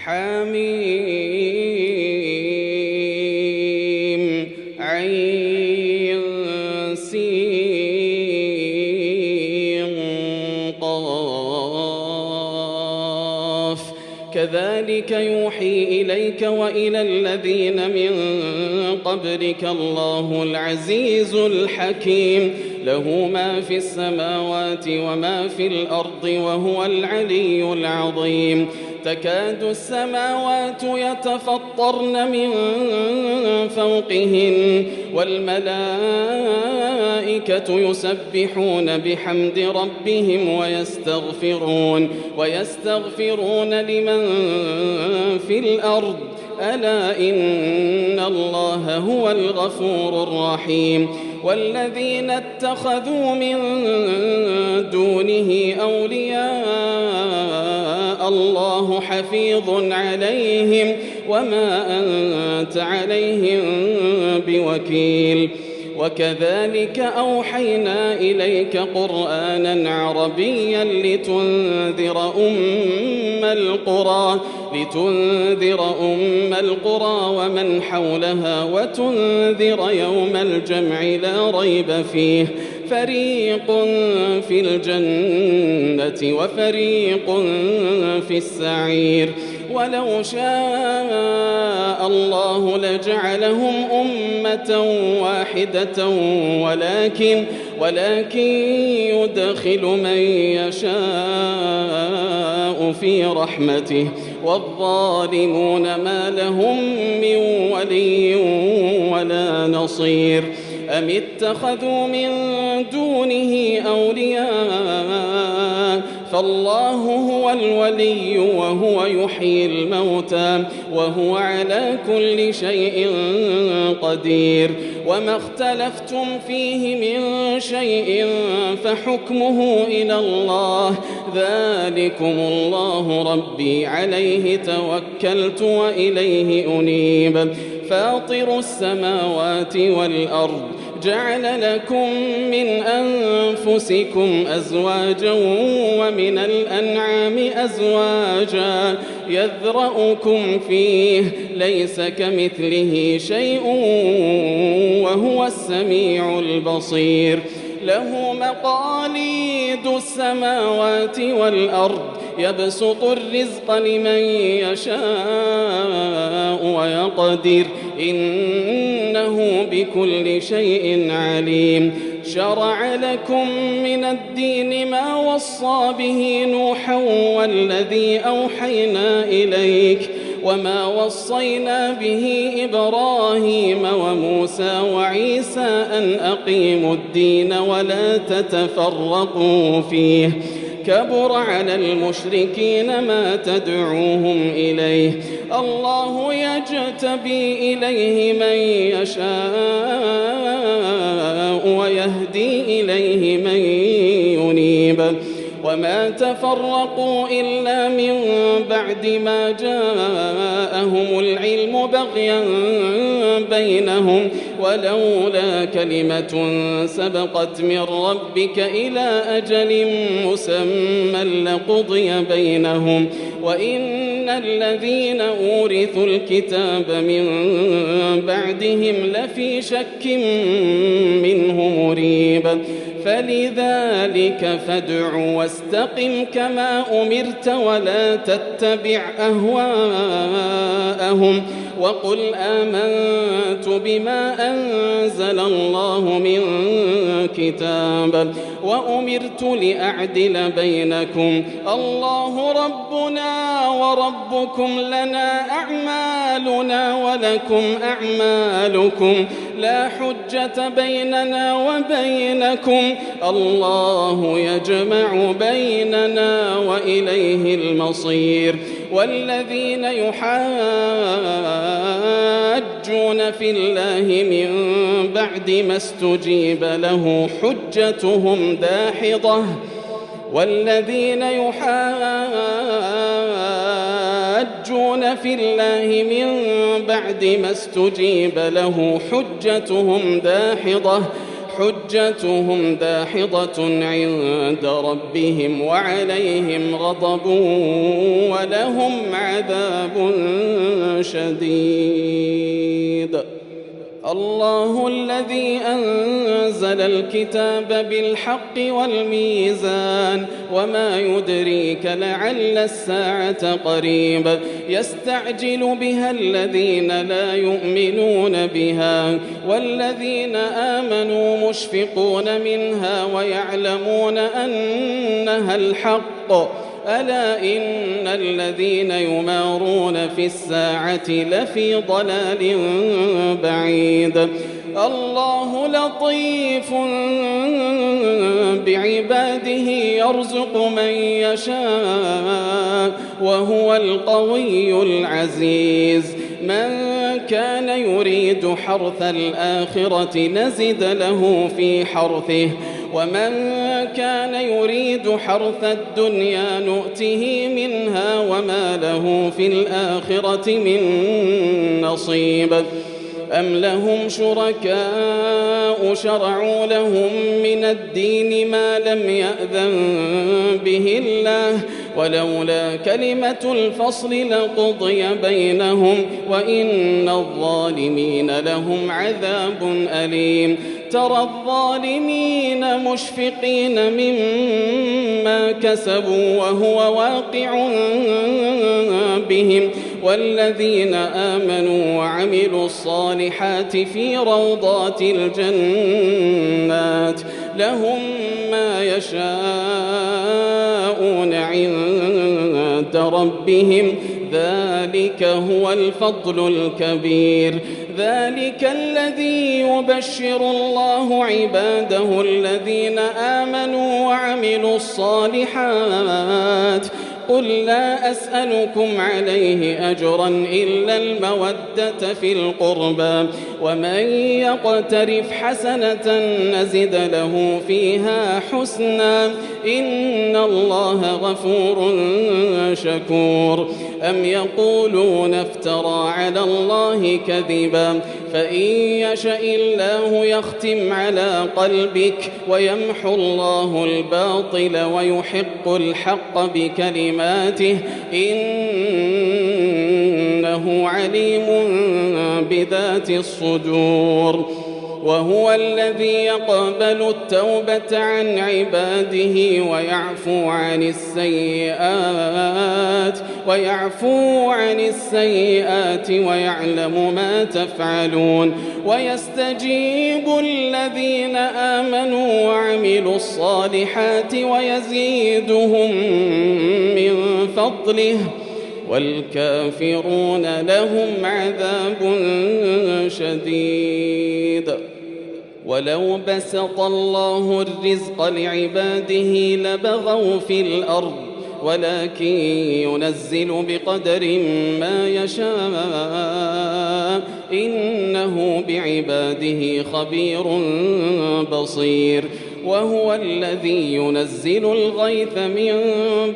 حميم عين سين قاف كذلك يوحي إليك وإلى الذين من قبلك الله العزيز الحكيم له ما في السماوات وما في الأرض وهو العلي العظيم تكاد السماوات يتفطرن من فوقهن والملائكة يسبحون بحمد ربهم ويستغفرون لمن في الأرض ألا إن الله هو الغفور الرحيم والذين اتخذوا من دونه أولياء الله حفيظ عليهم وما أنت عليهم بوكيل وكذلك أوحينا إليك قرآنا عربيا لتنذر أم القرى ومن حولها وتنذر يوم الجمع لا ريب فيه فريق في الجنة وفريق في السعير ولو شاء الله لجعلهم أمة واحدة ولكن يدخل من يشاء في رحمته والظالمون ما لهم من ولي ولا نصير أم اتخذوا من دونه أولياء فالله هو الولي وهو يحيي الموتى وهو على كل شيء قدير وما اختلفتم فيه من شيء فحكمه إلى الله ذلكم الله ربي عليه توكلت وإليه أنيب فاطر السماوات والأرض جعل لكم من أنفسكم أزواجا ومن الأنعام أزواجا يذرأكم فيه ليس كمثله شيء وهو السميع البصير له مقاليد السماوات والأرض يبسط الرزق لمن يشاء ويقدر إنه بكل شيء عليم شرع لكم من الدين ما وصى به نوحا والذي أوحينا إليك وما وصينا به إبراهيم وموسى وعيسى أن أقيموا الدين ولا تتفرقوا فيه كبر على المشركين ما تدعوهم إليه الله يجتبي إليه من يشاء ويهدي إليه من ينيب وما تفرقوا إلا من بعد ما جاءهم العلم بغيا بينهم ولولا كلمة سبقت من ربك إلى أجل مسمى لقضي بينهم وإن الذين أورثوا الكتاب من بعدهم لفي شك منه مريب فلذلك فادع واستقم كما أمرت ولا تتبع أهواءهم وقل آمنت بما أنزل الله من كتاب وأمرت لأعدل بينكم الله ربنا وربكم لنا أعمالنا ولكم أعمالكم لا حجة بيننا وبينكم الله يجمع بيننا وإليه المصير والذين يحاجون في الله من بعد ما استجيب له حجتهم داحضة والذين يحاجون في الله من بعد ما استجيب له حجتهم داحضة حجتهم داحضة عند ربهم وعليهم غضب ولهم عذاب شديد. الله الذي أنزل الكتاب بالحق والميزان وما يدريك لعل الساعة قريب يستعجل بها الذين لا يؤمنون بها والذين آمنوا مشفقون منها ويعلمون أنها الحق ألا إن الذين يمارون في الساعة لفي ضلال بعيد. الله لطيف بعباده يرزق من يشاء وهو القوي العزيز. من كان يريد حرث الآخرة نزد له في حرثه ومن كان يريد حرث الدنيا نؤته منها وما له في الآخرة من نصيب. أم لهم شركاء شرعوا لهم من الدين ما لم يأذن به الله ولولا كلمة الفصل لقضي بينهم وإن الظالمين لهم عذاب أليم. ترى الظالمين مشفقين مما كسبوا وهو واقع بهم والذين آمنوا وعملوا الصالحات في روضات الجنات لهم ما يشاءون عند ربهم ذلك هو الفضل الكبير. ذلك الذي يبشر الله عباده الذين آمنوا وعملوا الصالحات قل لا أسألكم عليه أجرا إلا المودة في القربى ومن يقترف حسنة نزد له فيها حسنا إن الله غفور شكور. أم يقولون افترى على الله كذبا فإن يشأ الله يختم على قلبك ويمحو الله الباطل ويحق الحق بكلماته إنه عليم بذات الصدور. وهو الذي يقبل التوبة عن عباده ويعفو عن السيئات ويعلم ما تفعلون ويستجيب الذين آمنوا وعملوا الصالحات ويزيدهم من فضله والكافرون لهم عذاب شديد. ولو بسط الله الرزق لعباده لبغوا في الأرض ولكن ينزل بقدر ما يشاء إنه بعباده خبير بصير. وهو الذي ينزل الغيث من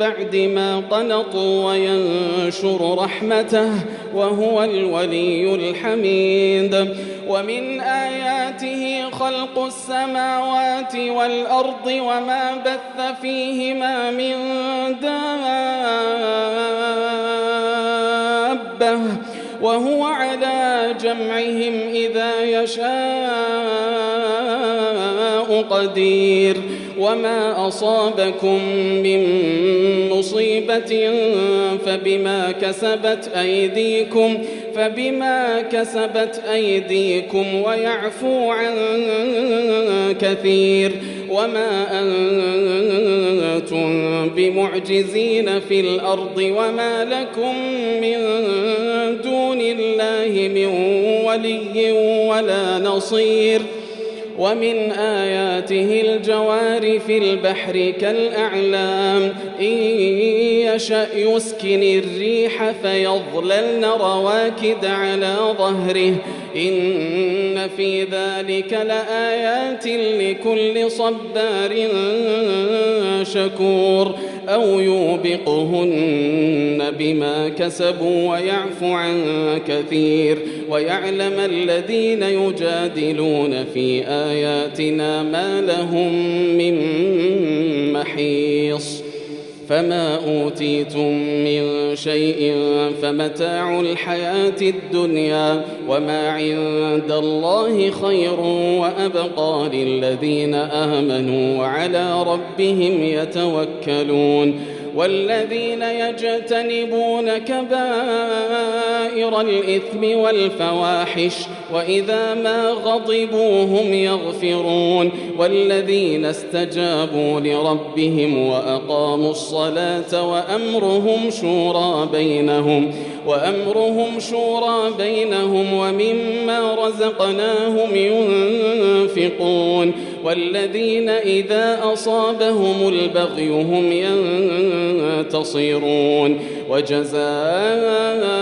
بعد ما قنطوا وينشر رحمته وهو الولي الحميد. ومن آياته خلق السماوات والأرض وما بث فيهما من دابة وهو على جمعهم إذا يشاء قدير. وما أصابكم من مصيبة فبما كسبت أيديكم ويعفو عن كثير. وما أنتم بمعجزين في الأرض وما لكم من دون الله من ولي ولا نصير. ومن آياته الجوار في البحر كالأعلام إن يشأ يسكن الريح فيظللن رواكد على ظهره إن في ذلك لآيات لكل صبار شكور أو يوبقهن بما كسبوا ويعفو عن كثير ويعلم الذين يجادلون في آياتنا ما لهم من محيص فما أوتيتم من شيء فمتاع الحياة الدنيا وما عند الله خير وأبقى للذين آمنوا وعلى ربهم يتوكلون والذين يجتنبون كبائر الإثم والفواحش وإذا ما غضبوا هم يغفرون والذين استجابوا لربهم وأقاموا الصلاة وأمرهم شورى بينهم ومما رزقناهم ينفقون والذين إذا أصابهم البغي هم ينتصرون وجزاء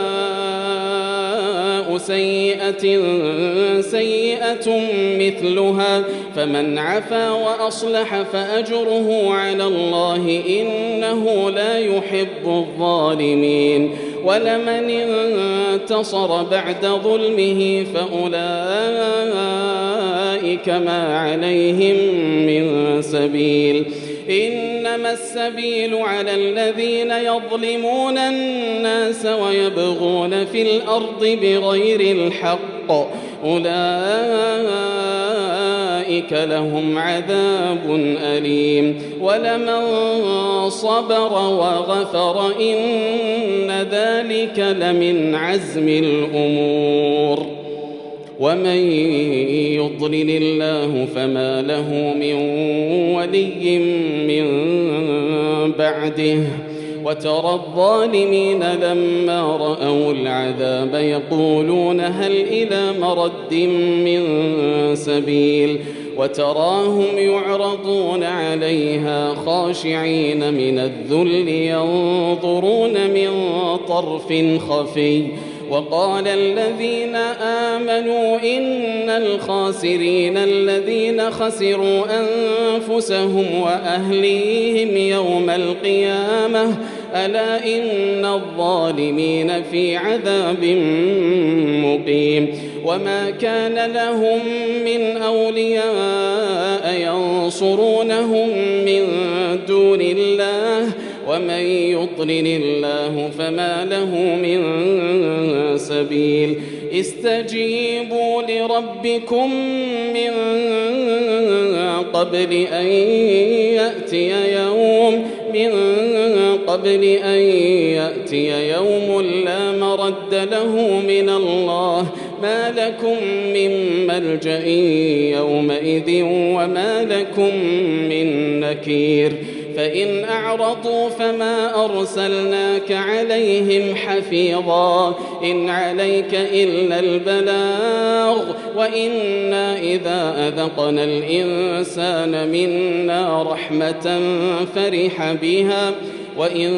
سيئة مثلها فمن عفا وأصلح فأجره على الله إنه لا يحب الظالمين ولمن انتصر بعد ظلمه فأولئك ما عليهم من سبيل إنما السبيل على الذين يظلمون الناس ويبغون في الأرض بغير الحق أولئك لهم عذاب أليم ولمن صبر وغفر إن ذلك لمن عزم الأمور ومن يضلل الله فما له من ولي من بعده وترى الظالمين لما رأوا العذاب يقولون هل إلى مرد من سبيل وتراهم يعرضون عليها خاشعين من الذل ينظرون من طرف خفي وقال الذين آمنوا إن الخاسرين الذين خسروا أنفسهم وأهليهم يوم القيامة ألا إن الظالمين في عذاب مقيم وما كان لهم من أولياء ينصرونهم من دون الله ومن يضلل الله فما له من سبيل استجيبوا لربكم من قبل أن يأتي يوم لا مرد له من الله ما لكم من ملجأ يومئذ وما لكم من نكير فإن أعرضوا فما أرسلناك عليهم حفيظا إن عليك إلا البلاغ وإنا إذا أذقنا الإنسان منا رحمة فرح بها وإن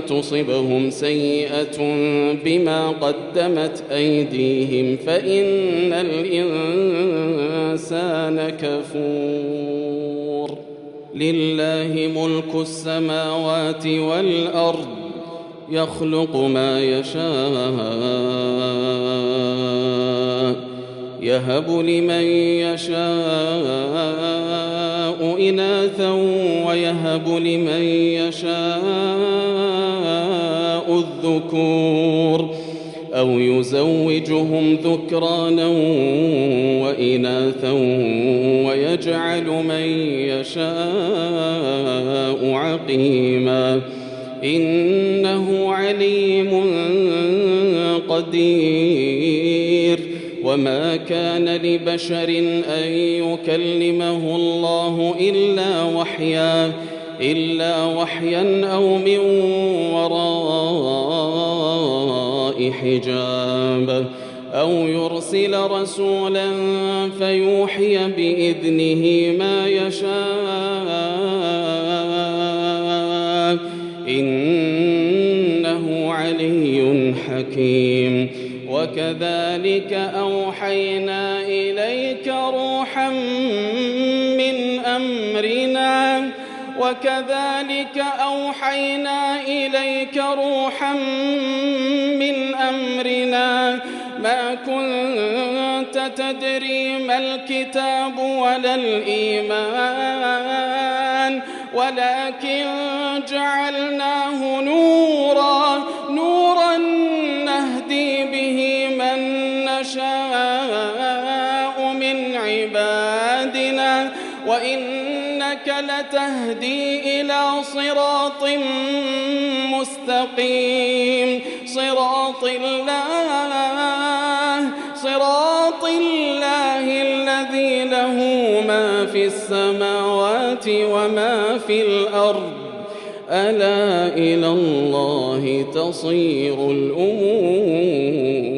تصبهم سيئة بما قدمت أيديهم فإن الإنسان كفور لله ملك السماوات والأرض يخلق ما يشاء يهب لمن يشاء إناثا ويهب لمن يشاء الذكور أو يزوجهم ذكرانا وإناثا ويجعل من يشاء عقيما إنه عليم قدير وما كان لبشر أن يكلمه الله إلا وحيا أو من وراء حجاب أو يرسل رسولا فيوحي بإذنه ما يشاء إنه علي حكيم وكذلك أوحينا إليك روحا من أمرنا ما كنت تدري ما الكتاب ولا الإيمان ولكن جعلناه نورا نهدي به من نشاء من عبادنا وإنك لتهدي إلى صراط مستقيم صراط الله الذي له ما في السماوات وما في الأرض ألا إلى الله تصير الأمور.